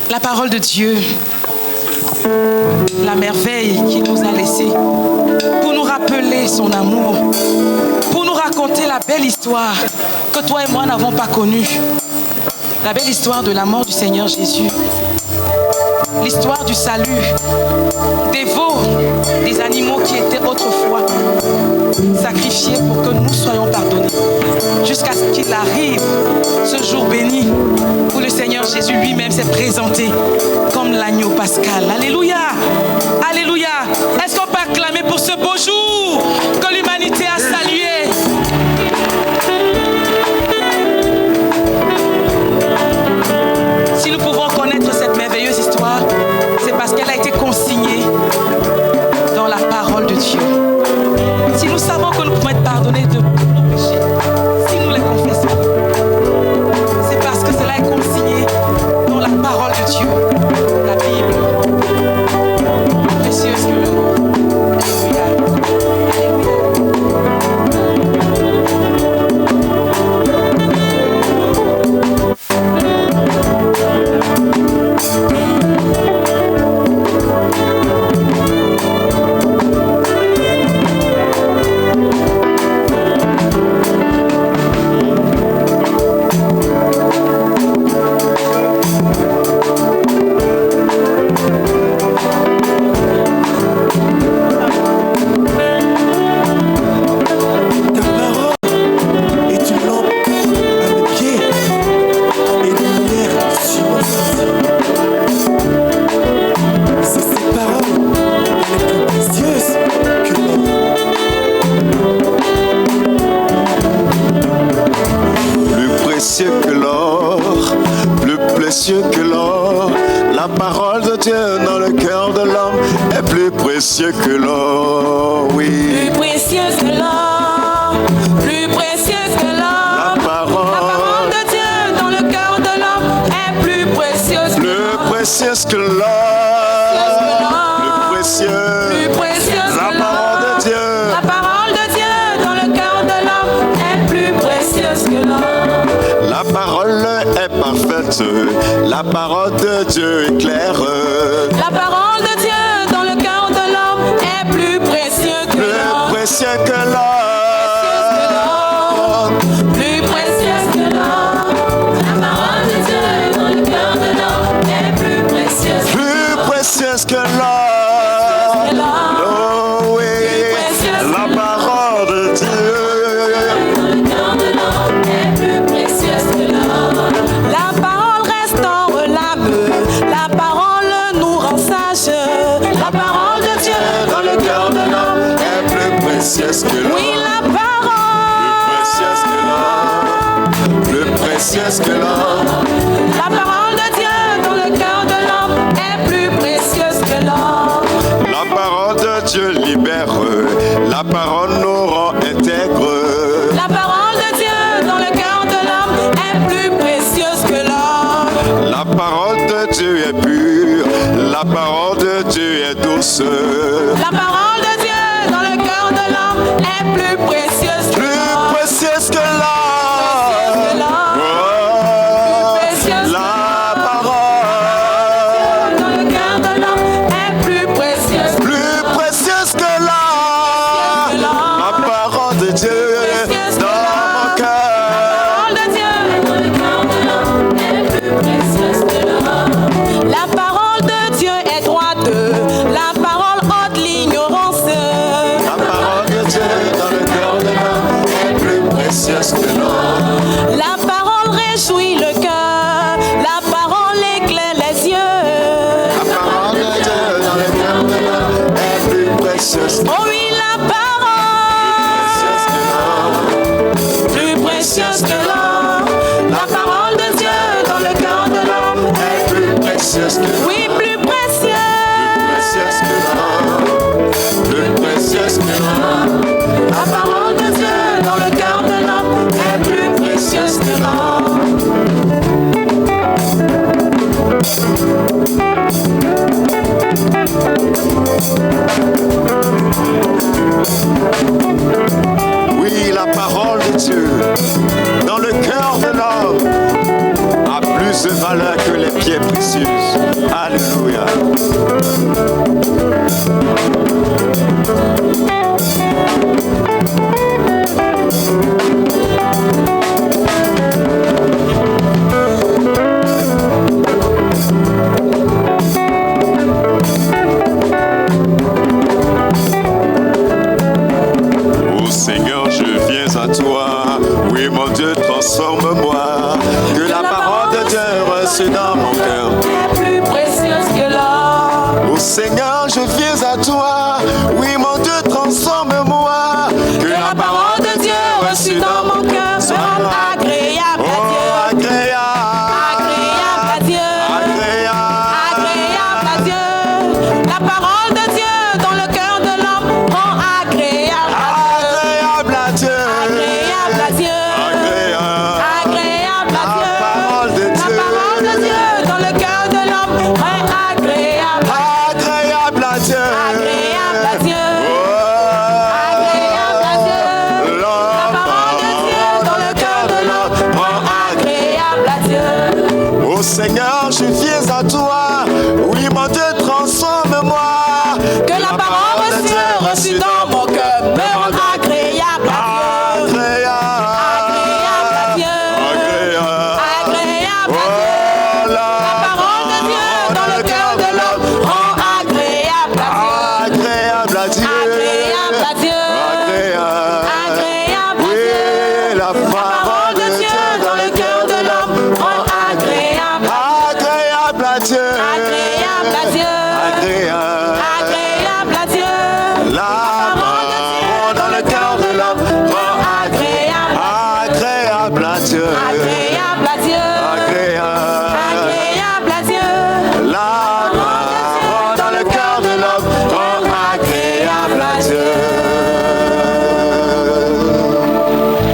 La parole de Dieu, la merveille qu'il nous a laissée pour nous rappeler son amour, pour nous raconter la belle histoire que toi et moi n'avons pas connue, la belle histoire de la mort du Seigneur Jésus, l'histoire du salut, des veaux, des animaux qui étaient autrefois sacrifiés pour que nous soyons pardonnés, jusqu'à ce qu'il arrive ce jour béni où le Seigneur Jésus lui-même s'est présenté comme l'agneau pascal. Alléluia, alléluia. Est-ce qu'on peut acclamer pour ce beau jour que l'humanité a salué? Si nous pouvons connaître cette merveilleuse histoire, c'est parce qu'elle a été consignée dans la parole de Dieu. Si nous savons que nous pouvons être pardonnés de tous nos péchés, si nous les confessons, c'est parce que cela est consigné dans la parole de Dieu, la Bible. Précieuse que l'eau. Précieux que l'or, oui. Plus précieux que l'or, plus précieux que l'or. La parole de Dieu dans le cœur de l'homme est plus précieuse que l'or. Plus précieuse que l'or. Plus précieux. Plus précieuse la que parole de Dieu. La parole de Dieu dans le cœur de l'homme est plus précieuse que l'or. La parole est parfaite. La parole de Dieu est claire. La parole de Dieu dans le cœur de l'homme est plus précieux que l'or. Plus précieux que l'or. Plus précieux que l'or. La parole de Dieu dans le cœur de l'homme est plus précieuse. Plus précieuse que l'or. Oh oui. La parole de Dieu. Dans le cœur de l'homme est plus précieuse que l'or. La parole restaure l'âme. La parole nous rend sage. La parole de Dieu dans le cœur de l'homme est plus précieuse que l'or. Oui, la parole. Plus précieuse que l'or. La parole de Dieu dans le cœur de l'homme est plus précieuse que l'or. La parole de Dieu libère. La parole nous rend intègres. La parole de Dieu dans le cœur de l'homme est plus précieuse que l'or. La parole de Dieu est pure. La parole de Dieu est douce. La parole de Dieu dans le cœur de l'homme est plus précieuse que l'or. Plus précieuse que l'or. La parole de Dieu est droite, la parole ôte l'ignorance. les pierres précieuses. Alléluia. Oh Seigneur, je viens à toi. Oui, mon Dieu, transforme-moi. Que la parole de Dieu reçue dans mon cœur est plus précieuse que l'or. Oh Seigneur, je viens à toi. Oui, mon Dieu, transforme-moi. Que la parole de Dieu reçue dans mon cœur me rende agréable à Dieu. Agréable à Dieu. Agréable à Dieu. La parole de Dieu dans le cœur de l'homme rend agréable à Dieu. Agréable à Dieu. Agréable à Dieu. La parole de Dieu dans le cœur de l'homme rend agréable à Dieu. Agréable à Dieu. Agréable à Dieu. La parole de Dieu dans le cœur de l'homme rend agréable à Dieu. Oh Seigneur, je viens à toi. Oui, mon Dieu, transforme-moi. Que la parole de Dieu reçue dans mon cœur me rende agréable à Dieu. Agréable à Dieu. Agréable à Dieu. La parole de Dieu dans le cœur de l'homme rend agréable à Dieu. Agréable à Dieu. Agréable à Dieu. Agréable à Dieu. La parole de Dieu dans le cœur de l'homme rend agréable à Dieu. Agréable à Dieu. Agréable à Dieu. Agréable.